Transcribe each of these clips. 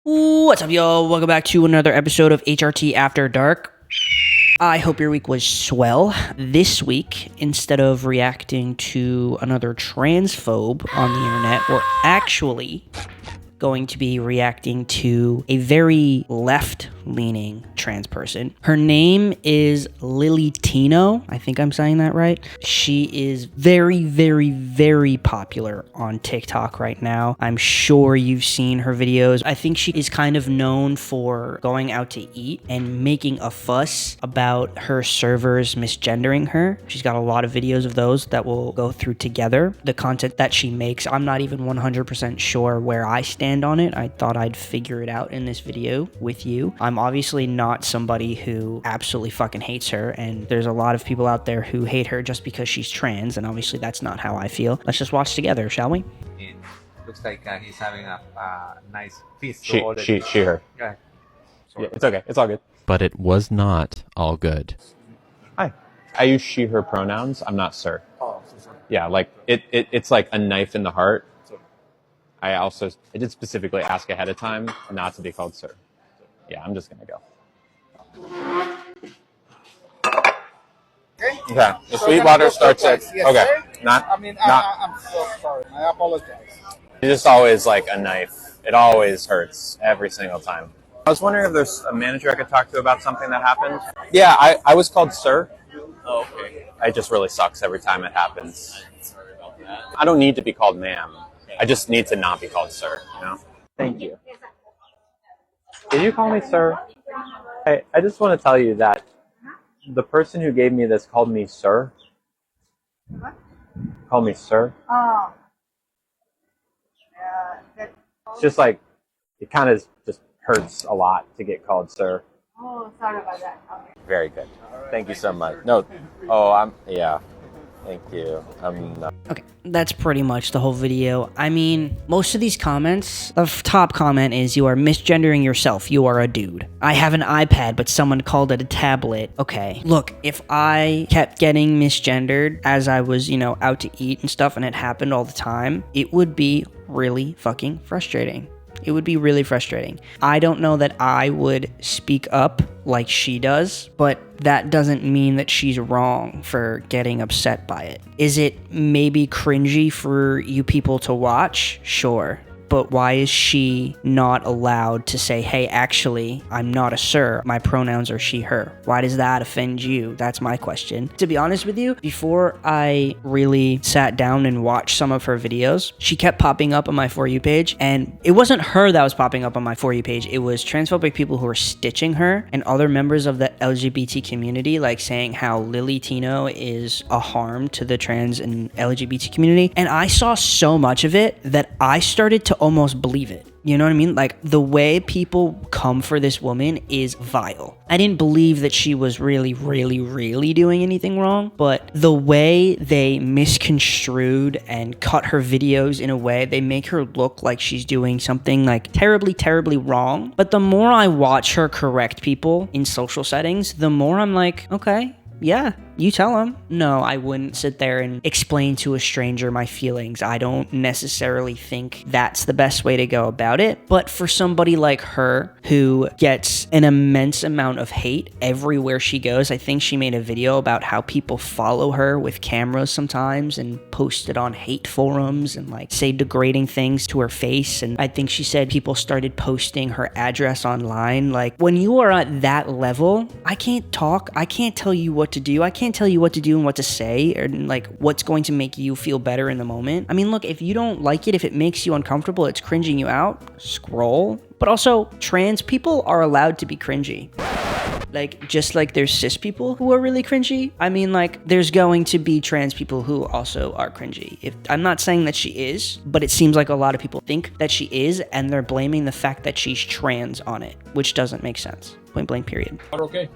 What's up, y'all? Welcome back to another episode of HRT After Dark. I hope your week was swell. This week, instead of reacting to another transphobe on the internet, we're actually going to be reacting to a very left-leaning trans person. Her name is TINO. I think I'm saying that right. She is very, very, very popular on TikTok right now. I'm sure you've seen her videos. I think she is kind of known for going out to eat and making a fuss about her servers misgendering her. She's got a lot of videos of those that we'll go through together. The content that she makes, I'm not even 100% sure where I stand on it. I thought I'd figure it out in this video with you. I'm obviously not somebody who absolutely fucking hates her, and there's a lot of people out there who hate her just because she's trans, and obviously that's not how I feel. Let's just watch together, shall we? It looks like he's having a nice feast. She, her. Yeah. Yeah, it's okay. It's all good. But it was not all good. Hi. I use she, her pronouns. I'm not sir. Oh, so sorry. Yeah, like it's like a knife in the heart. I did specifically ask ahead of time not to be called sir. Yeah, I'm just gonna go. Okay. The sweet water starts at okay. Sir? Not. I'm so sorry. I apologize. It's just always like a knife. It always hurts every single time. I was wondering if there's a manager I could talk to about something that happened. Yeah, I was called sir. Oh, okay. It just really sucks every time it happens. Sorry about that. I don't need to be called ma'am. I just need to not be called sir, you know? Thank you. Did you call me sir? Hey, I just want to tell you that the person who gave me this called me sir. What? Called me sir. Oh. It's just like, it kind of just hurts a lot to get called sir. Oh, sorry about that. Okay. Very good. Thank you so much. No, yeah. Thank you. Okay, that's pretty much the whole video. I mean, most of these comments, the top comment is, you are misgendering yourself, you are a dude. I have an iPad, but someone called it a tablet. Okay, look, if I kept getting misgendered as I was, out to eat and stuff, and it happened all the time, it would be really fucking frustrating. It would be really frustrating. I don't know that I would speak up like she does, but that doesn't mean that she's wrong for getting upset by it. Is it maybe cringy for you people to watch? Sure. But why is she not allowed to say, hey, actually, I'm not a sir. My pronouns are she, her. Why does that offend you? That's my question. To be honest with you, before I really sat down and watched some of her videos, she kept popping up on my For You page. And it wasn't her that was popping up on my For You page. It was transphobic people who were stitching her and other members of the LGBT community, like saying how TINO is a harm to the trans and LGBT community. And I saw so much of it that I started to almost believe it. You know what I mean? Like, the way people come for this woman is vile. I didn't believe that she was really, really, really doing anything wrong, but the way they misconstrued and cut her videos in a way, they make her look like she's doing something like terribly, terribly wrong. But the more I watch her correct people in social settings, the more I'm like, okay, yeah, you tell them. No, I wouldn't sit there and explain to a stranger my feelings. I don't necessarily think that's the best way to go about it. But for somebody like her who gets an immense amount of hate everywhere she goes, I think she made a video about how people follow her with cameras sometimes and post it on hate forums and like say degrading things to her face. And I think she said people started posting her address online. Like, when you are at that level, I can't talk. I can't tell you what to do. I can't tell you what to do and what to say, or like what's going to make you feel better in the moment. I mean, look, if you don't like it, if it makes you uncomfortable, it's cringing you out, scroll. But also, trans people are allowed to be cringy. Like, just like there's cis people who are really cringy, I mean, like, there's going to be trans people who also are cringy. I'm not saying that she is, but it seems like a lot of people think that she is, and they're blaming the fact that she's trans on it, which doesn't make sense. Point blank, period. Okay.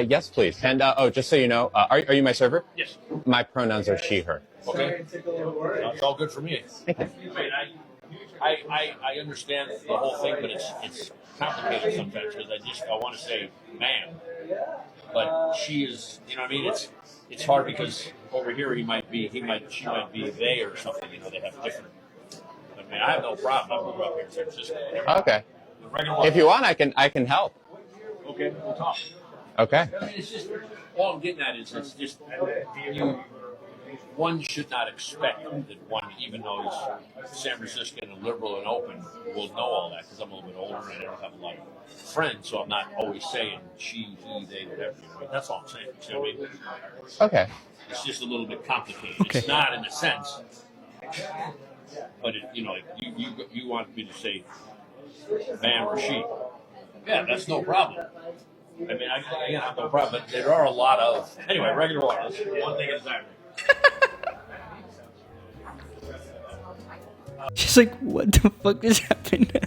Yes, please. And just so you know, are you my server? Yes. My pronouns are she, her. Okay. It's all good for me. I understand the whole thing, but it's complicated sometimes because I want to say man, but she is. You know what I mean? It's hard because over here she might be they or something. They have different. I mean, I have no problem. I grew up here in San Francisco. Okay. The regular If you want, I can help. Okay, we'll talk. Okay. I mean, it's just all I'm getting at is it's just one should not expect that one, even though he's San Franciscan and liberal and open, will know all that because I'm a little bit older and I don't have a lot of friends, so I'm not always saying she, he, they, whatever. That's all I'm saying. You see what I mean? Okay. It's just a little bit complicated. Okay. It's not in a sense, but you want me to say man or she? Yeah, that's no problem. I mean, I have no problem, but there are a lot of anyway. Regular water. One thing at a time. She's like, what the fuck just happened?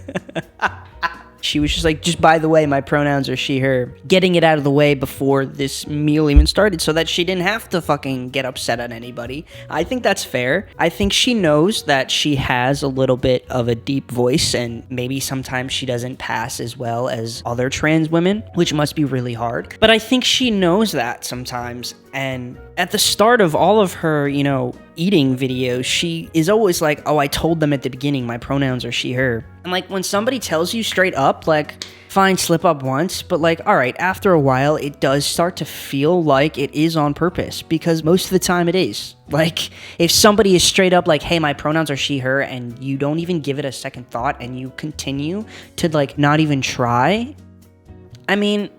She was just like, just by the way, my pronouns are she, her. Getting it out of the way before this meal even started so that she didn't have to fucking get upset at anybody. I think that's fair. I think she knows that she has a little bit of a deep voice and maybe sometimes she doesn't pass as well as other trans women, which must be really hard. But I think she knows that sometimes. And at the start of all of her, eating videos, she is always like, oh, I told them at the beginning, my pronouns are she, her. And like when somebody tells you straight up, like, fine, slip up once, but like, all right, after a while, it does start to feel like it is on purpose because most of the time it is. Like, if somebody is straight up like, hey, my pronouns are she, her, and you don't even give it a second thought and you continue to like not even try, I mean,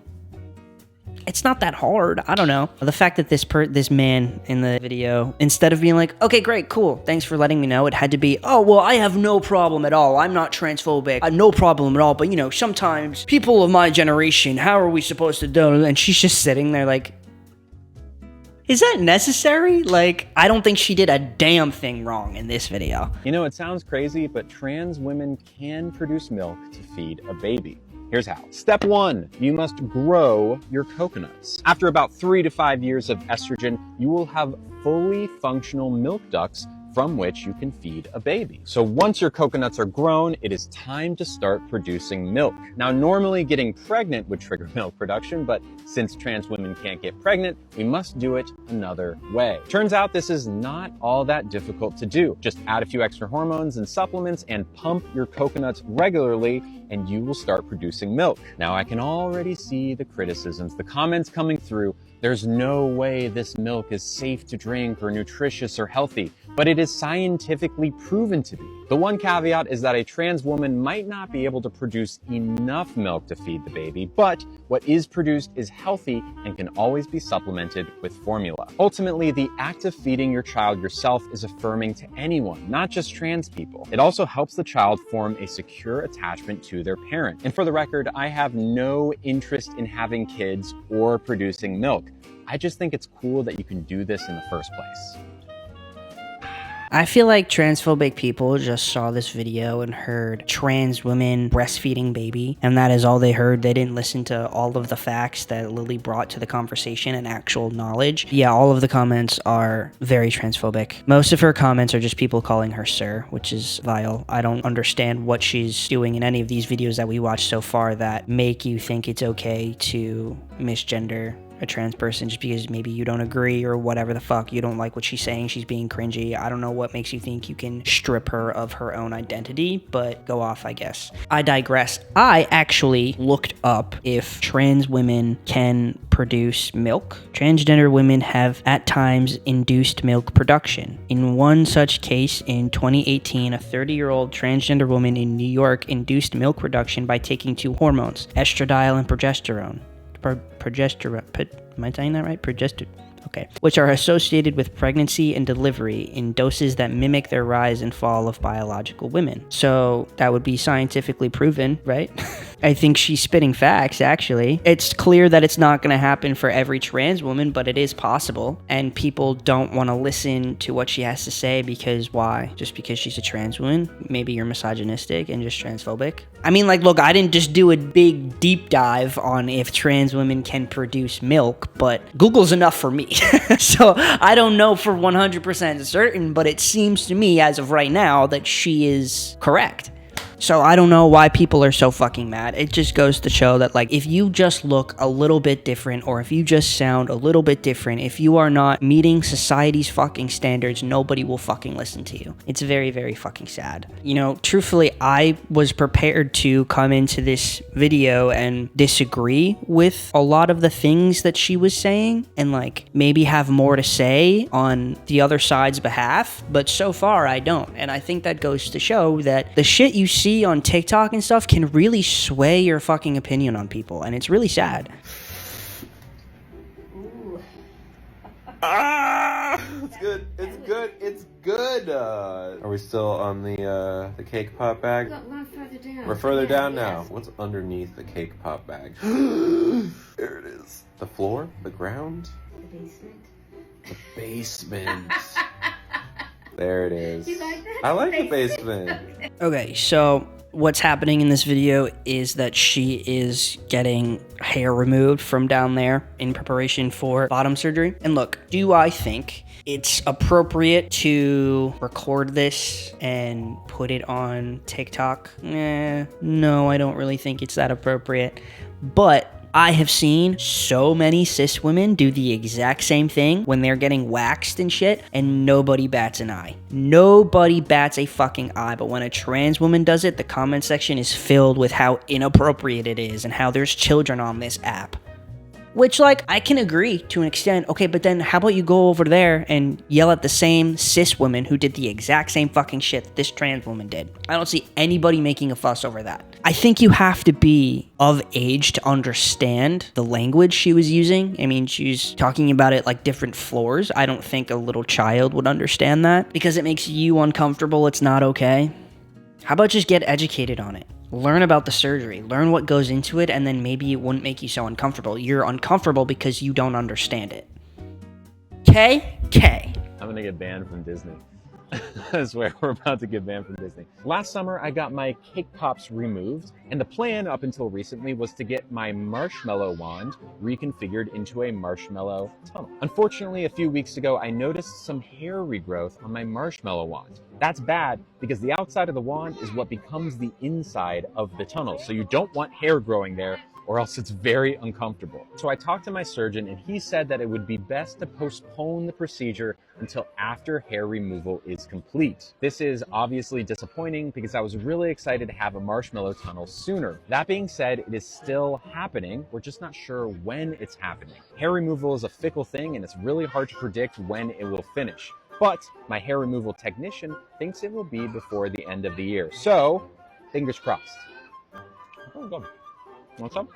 it's not that hard. I don't know. The fact that this man in the video, instead of being like, okay, great, cool, thanks for letting me know, it had to be, oh, well, I have no problem at all. I'm not transphobic. No problem at all. But, sometimes people of my generation, how are we supposed to do? And she's just sitting there like, is that necessary? Like, I don't think she did a damn thing wrong in this video. It sounds crazy, but trans women can produce milk to feed a baby. Here's how. Step 1, you must grow your coconuts. After about 3 to 5 years of estrogen, you will have fully functional milk ducts from which you can feed a baby. So once your coconuts are grown, it is time to start producing milk. Now, normally getting pregnant would trigger milk production, but since trans women can't get pregnant, we must do it another way. Turns out this is not all that difficult to do. Just add a few extra hormones and supplements and pump your coconuts regularly, and you will start producing milk. Now, I can already see the criticisms, the comments coming through. There's no way this milk is safe to drink or nutritious or healthy, but it is scientifically proven to be. The one caveat is that a trans woman might not be able to produce enough milk to feed the baby, but what is produced is healthy and can always be supplemented with formula. Ultimately, the act of feeding your child yourself is affirming to anyone, not just trans people. It also helps the child form a secure attachment to their parent. And for the record, I have no interest in having kids or producing milk. I just think it's cool that you can do this in the first place. I feel like transphobic people just saw this video and heard trans women breastfeeding baby, and that is all they heard. They didn't listen to all of the facts that Lily brought to the conversation and actual knowledge. Yeah, all of the comments are very transphobic. Most of her comments are just people calling her sir, which is vile. I don't understand what she's doing in any of these videos that we watched so far that make you think it's okay to misgender a trans person just because maybe you don't agree or whatever the fuck, you don't like what she's saying, she's being cringy. I don't know what makes you think you can strip her of her own identity, but go off, I guess. I digress. I actually looked up if trans women can produce milk. Transgender women have at times induced milk production. In one such case in 2018, a 30-year-old transgender woman in New York induced milk production by taking 2 hormones, estradiol and progesterone. Am I saying that right? Okay. Which are associated with pregnancy and delivery in doses that mimic their rise and fall of biological women. So that would be scientifically proven, right? I think she's spitting facts, actually. It's clear that it's not going to happen for every trans woman, but it is possible. And people don't want to listen to what she has to say because why? Just because she's a trans woman? Maybe you're misogynistic and just transphobic? I mean, like, look, I didn't just do a big deep dive on if trans women can produce milk, but Google's enough for me. So I don't know for 100% certain, but it seems to me as of right now that she is correct. So I don't know why people are so fucking mad. It just goes to show that, like, if you just look a little bit different, or if you just sound a little bit different, if you are not meeting society's fucking standards, nobody will fucking listen to you. It's very, very fucking sad. You know, truthfully, I was prepared to come into this video and disagree with a lot of the things that she was saying, and like maybe have more to say on the other side's behalf, but so far I don't. And I think that goes to show that the shit you see on TikTok and stuff can really sway your fucking opinion on people, and it's really sad. It's good. It's good. It's good. Are we still on the cake pop bag? One further down. We're further down now. Yes. What's underneath the cake pop bag? There it is. The floor? The ground? The basement. The basement. There it is. You like that? I like the basement. Okay, so what's happening in this video is that she is getting hair removed from down there in preparation for bottom surgery. And look, do I think it's appropriate to record this and put it on TikTok? No, I don't really think it's that appropriate. But I have seen so many cis women do the exact same thing when they're getting waxed and shit, and nobody bats an eye. Nobody bats a fucking eye. But when a trans woman does it, the comment section is filled with how inappropriate it is and how there's children on this app. Which, like, I can agree to an extent. Okay, but then how about you go over there and yell at the same cis woman who did the exact same fucking shit that this trans woman did? I don't see anybody making a fuss over that. I think you have to be of age to understand the language she was using. I mean, she's talking about it like different floors. I don't think a little child would understand that because it makes you uncomfortable. It's not okay. How about just get educated on it? Learn about the surgery, learn what goes into it, and then maybe it wouldn't make you so uncomfortable. You're uncomfortable because you don't understand it. K. I'm gonna get banned from Disney. I swear, we're about to get banned from Disney. Last summer, I got my cake pops removed, and the plan up until recently was to get my marshmallow wand reconfigured into a marshmallow tunnel. Unfortunately, a few weeks ago, I noticed some hair regrowth on my marshmallow wand. That's bad because the outside of the wand is what becomes the inside of the tunnel, so you don't want hair growing there, or else it's very uncomfortable. So I talked to my surgeon, and he said that it would be best to postpone the procedure until after hair removal is complete. This is obviously disappointing because I was really excited to have a marshmallow tunnel sooner. That being said, it is still happening. We're just not sure when it's happening. Hair removal is a fickle thing, and it's really hard to predict when it will finish. But my hair removal technician thinks it will be before the end of the year. So, fingers crossed. Oh, go. What's up?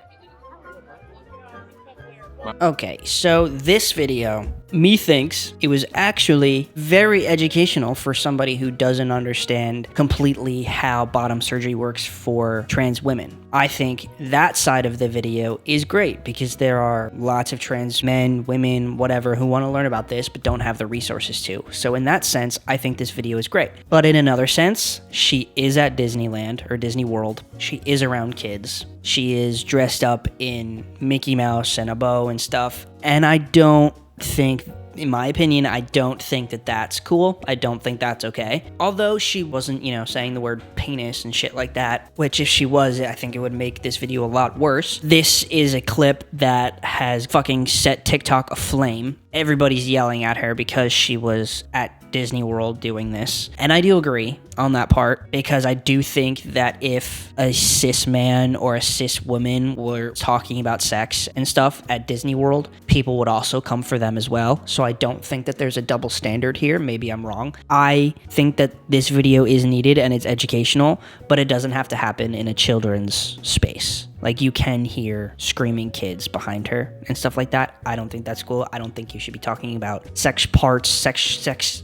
Okay, so this video, methinks it was actually very educational for somebody who doesn't understand completely how bottom surgery works for trans women. I think that side of the video is great because there are lots of trans men, women, whatever, who want to learn about this but don't have the resources to. So in that sense, I think this video is great. But in another sense, she is at Disneyland or Disney World. She is around kids. She is dressed up in Mickey Mouse and a bow and stuff. And I don't think, in my opinion, I don't think that that's cool. I don't think that's okay. Although she wasn't, saying the word penis and shit like that, which if she was, I think it would make this video a lot worse. This is a clip that has fucking set TikTok aflame. Everybody's yelling at her because she was at Disney World doing this. And I do agree on that part because I do think that if a cis man or a cis woman were talking about sex and stuff at Disney World, people would also come for them as well. So I don't think that there's a double standard here. Maybe I'm wrong. I think that this video is needed and it's educational, but it doesn't have to happen in a children's space. Like, you can hear screaming kids behind her and stuff like that. I don't think that's cool. I don't think you should be talking about sex parts, sex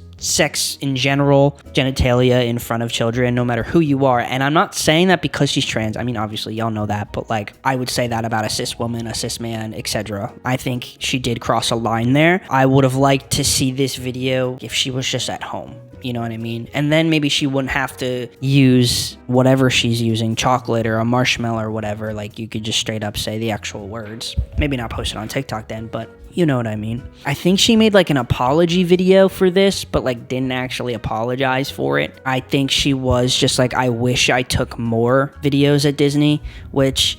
in general, genitalia in front of children, no matter who you are. And I'm not saying that because she's trans. I mean, obviously, y'all know that. But, like, I would say that about a cis woman, a cis man, etc. I think she did cross a line there. I would have liked to see this video if she was just at home. You know what I mean? And then maybe she wouldn't have to use whatever she's using, chocolate or a marshmallow or whatever. Like, you could just straight up say the actual words. Maybe not post it on TikTok then, but you know what I mean. I think she made like an apology video for this, but like didn't actually apologize for it. I think she was just like, I wish I took more videos at Disney, which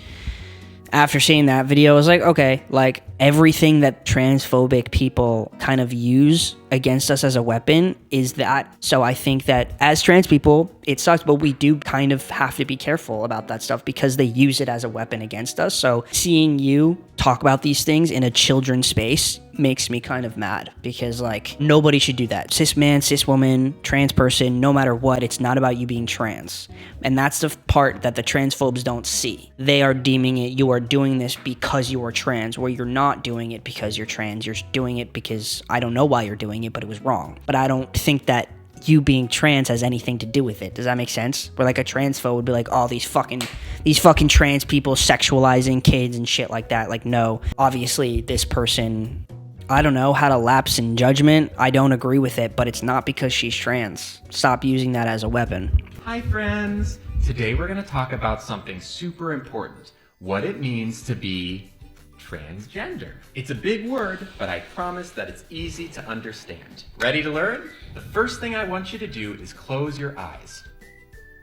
after seeing that video, I was like, okay, like everything that transphobic people kind of use against us as a weapon is that. So I think that as trans people, it sucks, but we do kind of have to be careful about that stuff because they use it as a weapon against us. So seeing you talk about these things in a children's space makes me kind of mad because like nobody should do that. Cis man, cis woman, trans person, no matter what, it's not about you being trans. And that's the part that the transphobes don't see. They are deeming it, you are doing this because you are trans, where you're not doing it because you're trans. You're doing it because I don't know why you're doing it, but it was wrong. But I don't think that you being trans has anything to do with it. Does that make sense? Where like a transphobe would be like, oh, these fucking trans people sexualizing kids and shit like that. Like, no, obviously this person, I don't know, had a lapse in judgment. I don't agree with it, but it's not because she's trans. Stop using that as a weapon. Hi friends! Today we're going to talk about something super important. What it means to be transgender. It's a big word, but I promise that it's easy to understand. Ready to learn? The first thing I want you to do is close your eyes.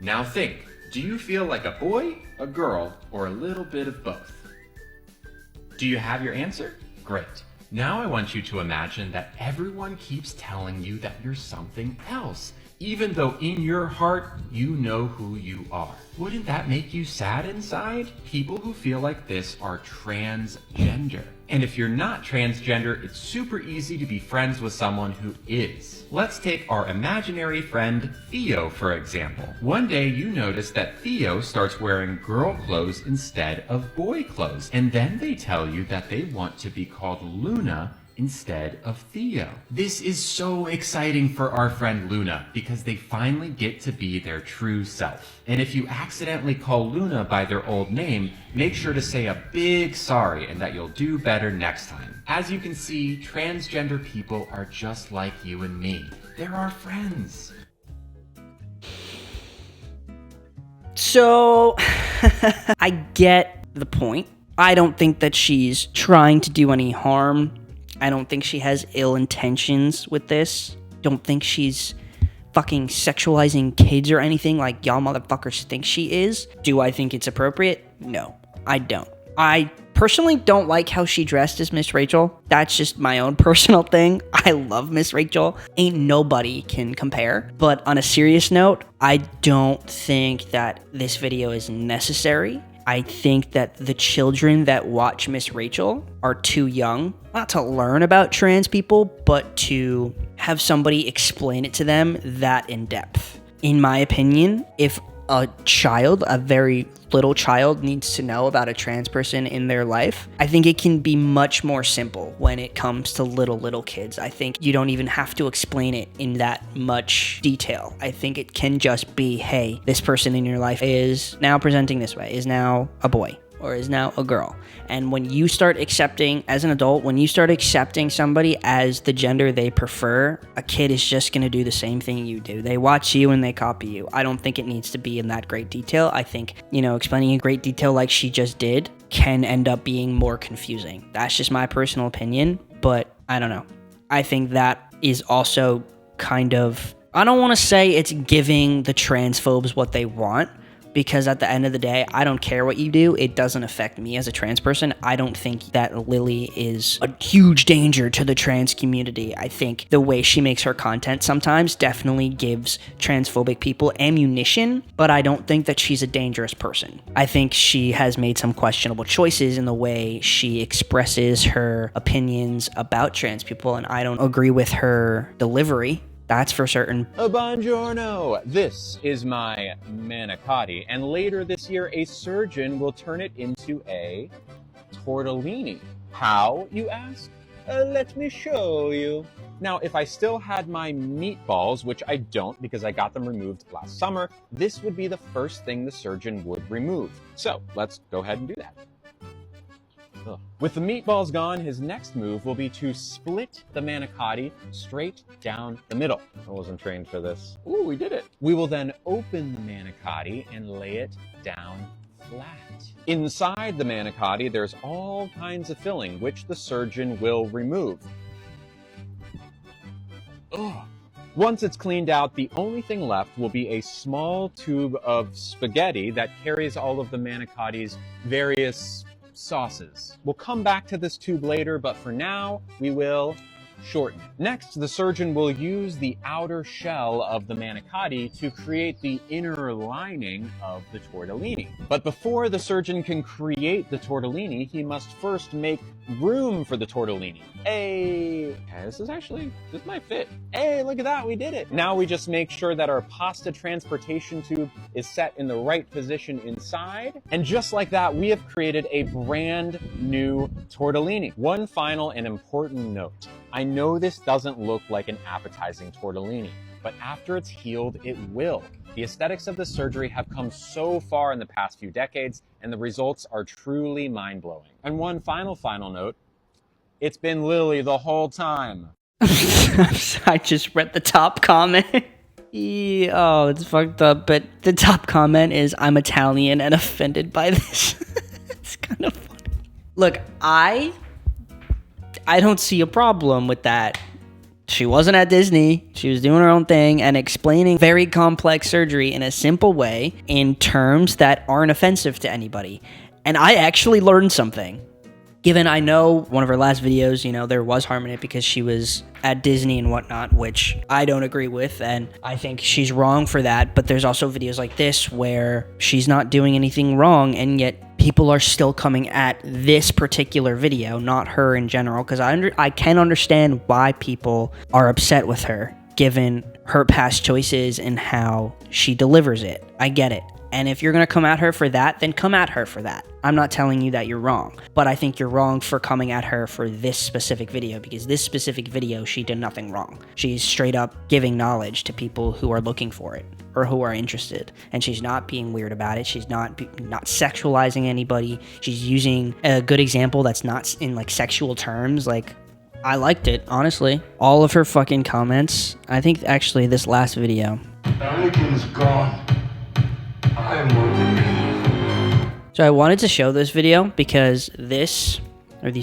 Now think, do you feel like a boy, a girl, or a little bit of both? Do you have your answer? Great. Now I want you to imagine that everyone keeps telling you that you're something else, even though in your heart you know who you are. Wouldn't that make you sad inside? People who feel like this are transgender. And if you're not transgender, it's super easy to be friends with someone who is. Let's take our imaginary friend Theo, for example. One day you notice that Theo starts wearing girl clothes instead of boy clothes, and then they tell you that they want to be called Luna instead of Theo. This is so exciting for our friend Luna because they finally get to be their true self. And if you accidentally call Luna by their old name, make sure to say a big sorry and that you'll do better next time. As you can see, transgender people are just like you and me. They're our friends. So, I get the point. I don't think that she's trying to do any harm. I don't think she has ill intentions with this. Don't think she's fucking sexualizing kids or anything like y'all motherfuckers think she is. Do I think it's appropriate? No, I don't. I personally don't like how she dressed as Miss Rachel. That's just my own personal thing. I love Miss Rachel. Ain't nobody can compare. But on a serious note, I don't think that this video is necessary. I think that the children that watch Miss Rachel are too young, not to learn about trans people, but to have somebody explain it to them that in depth. In my opinion, if a child, a very little child, needs to know about a trans person in their life, I think it can be much more simple when it comes to little kids. I think you don't even have to explain it in that much detail. I think it can just be, hey, this person in your life is now presenting this way, is now a boy, or is now a girl. And when you start accepting, as an adult, when you start accepting somebody as the gender they prefer, a kid is just going to do the same thing you do. They watch you and they copy you. I don't think it needs to be in that great detail. I think, explaining in great detail like she just did can end up being more confusing. That's just my personal opinion, but I don't know. I think that is also kind of, I don't want to say it's giving the transphobes what they want, because at the end of the day, I don't care what you do. It doesn't affect me as a trans person. I don't think that Lily is a huge danger to the trans community. I think the way she makes her content sometimes definitely gives transphobic people ammunition, but I don't think that she's a dangerous person. I think she has made some questionable choices in the way she expresses her opinions about trans people, and I don't agree with her delivery. That's for certain. Buongiorno! This is my manicotti, and later this year a surgeon will turn it into a tortellini. How, you ask? Let me show you. Now, if I still had my meatballs, which I don't because I got them removed last summer, this would be the first thing the surgeon would remove. So, let's go ahead and do that. Ugh. With the meatballs gone, his next move will be to split the manicotti straight down the middle. I wasn't trained for this. Ooh, we did it. We will then open the manicotti and lay it down flat. Inside the manicotti, there's all kinds of filling, which the surgeon will remove. Ugh. Once it's cleaned out, the only thing left will be a small tube of spaghetti that carries all of the manicotti's various sauces. We'll come back to this tube later, but for now, we will shorten it. Next, the surgeon will use the outer shell of the manicotti to create the inner lining of the tortellini. But before the surgeon can create the tortellini, he must first make room for the tortellini. Hey, this might fit. Hey, look at that, we did it. Now we just make sure that our pasta transportation tube is set in the right position inside. And just like that, we have created a brand new tortellini. One final and important note. I know this doesn't look like an appetizing tortellini, but after it's healed, it will. The aesthetics of this surgery have come so far in the past few decades, and the results are truly mind-blowing. And one final note, it's been Lily the whole time. I just read the top comment. Oh, it's fucked up, but the top comment is, I'm Italian and offended by this. It's kind of funny. Look, I don't see a problem with that. She wasn't at Disney. She was doing her own thing and explaining very complex surgery in a simple way in terms that aren't offensive to anybody. And I actually learned something. Given I know one of her last videos, you know, there was harm in it because she was at Disney and whatnot, which I don't agree with, and I think she's wrong for that. But there's also videos like this where she's not doing anything wrong, and yet people are still coming at this particular video, not her in general, because I can understand why people are upset with her, given her past choices and how she delivers it. I get it. And if you're going to come at her for that, then come at her for that. I'm not telling you that you're wrong, but I think you're wrong for coming at her for this specific video, because this specific video, she did nothing wrong. She's straight up giving knowledge to people who are looking for it or who are interested, and she's not being weird about it. She's not sexualizing anybody. She's using a good example that's not in like sexual terms. Like, I liked it, honestly. All of her fucking comments. I think actually this last video. Anakin's gone. So I wanted to show this video because these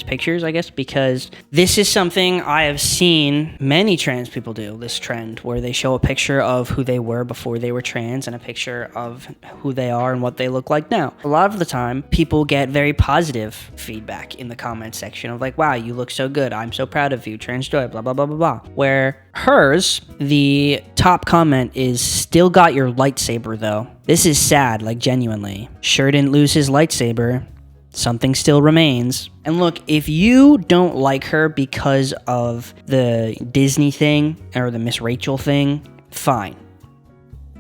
pictures, I guess, because this is something I have seen many trans people do, this trend where they show a picture of who they were before they were trans and a picture of who they are and what they look like now. A lot of the time, people get very positive feedback in the comment section of like, wow, you look so good. I'm so proud of you. Trans joy, blah, blah, blah, blah, blah. Where hers, the top comment is, still got your lightsaber though. This is sad, like genuinely. Sure didn't lose his lightsaber. Something still remains. And look, if you don't like her because of the Disney thing or the Miss Rachel thing, fine.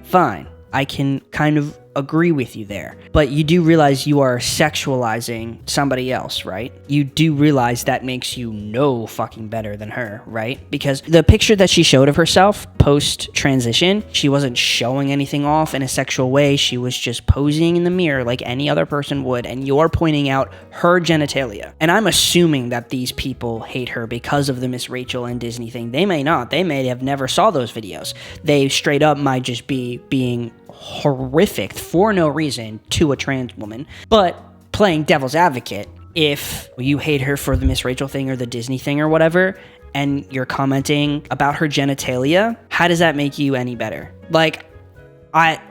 Fine. I can kind of agree with you there. But you do realize you are sexualizing somebody else, right? You do realize that makes you no fucking better than her, right? Because the picture that she showed of herself post-transition, she wasn't showing anything off in a sexual way. She was just posing in the mirror like any other person would, and you're pointing out her genitalia. And I'm assuming that these people hate her because of the Miss Rachel and Disney thing. They may not. They may have never saw those videos. They straight up might just be being horrific for no reason to a trans woman. But playing devil's advocate, if you hate her for the Miss Rachel thing or the Disney thing or whatever, and you're commenting about her genitalia, how does that make you any better? Like, I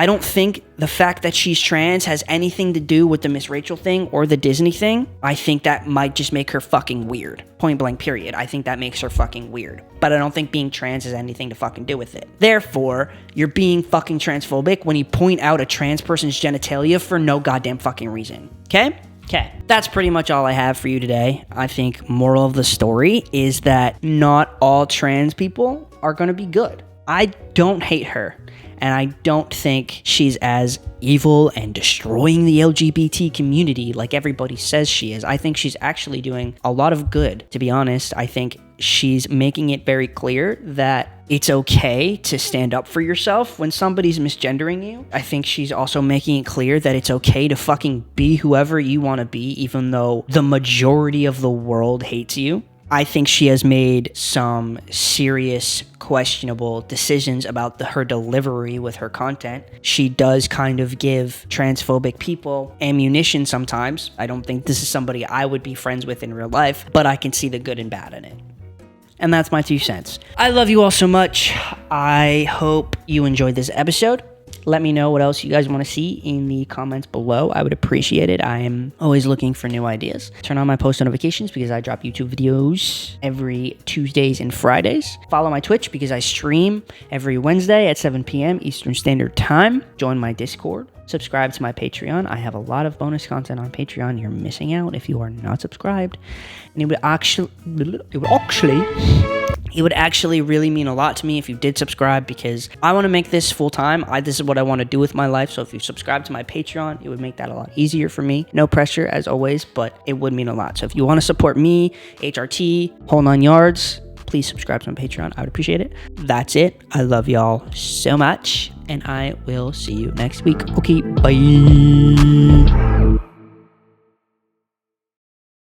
don't think the fact that she's trans has anything to do with the Miss Rachel thing or the Disney thing. I think that might just make her fucking weird. Point blank period. I think that makes her fucking weird. But I don't think being trans has anything to fucking do with it. Therefore, you're being fucking transphobic when you point out a trans person's genitalia for no goddamn fucking reason. Okay? Okay. That's pretty much all I have for you today. I think moral of the story is that not all trans people are going to be good. I don't hate her. And I don't think she's as evil and destroying the LGBT community like everybody says she is. I think she's actually doing a lot of good, to be honest. I think she's making it very clear that it's okay to stand up for yourself when somebody's misgendering you. I think she's also making it clear that it's okay to fucking be whoever you want to be, even though the majority of the world hates you. I think she has made some serious, questionable decisions about her delivery with her content. She does kind of give transphobic people ammunition sometimes. I don't think this is somebody I would be friends with in real life, but I can see the good and bad in it. And that's my 2 cents. I love you all so much. I hope you enjoyed this episode. Let me know what else you guys want to see in the comments below. I would appreciate it. I am always looking for new ideas. Turn on my post notifications because I drop YouTube videos every Tuesdays and Fridays. Follow my Twitch because I stream every Wednesday at 7 p.m. Eastern Standard Time. Join my Discord. Subscribe to my Patreon. I have a lot of bonus content on Patreon you're missing out if you are not subscribed. And it would actually really mean a lot to me if you did subscribe, because I want to make this full time. This is what I want to do with my life. So if you subscribe to my Patreon, it would make that a lot easier for me. No pressure as always, but it would mean a lot. So if you want to support me, HRT, whole 9 yards, please subscribe to my Patreon. I would appreciate it. That's it. I love y'all so much, and I will see you next week. Okay, bye.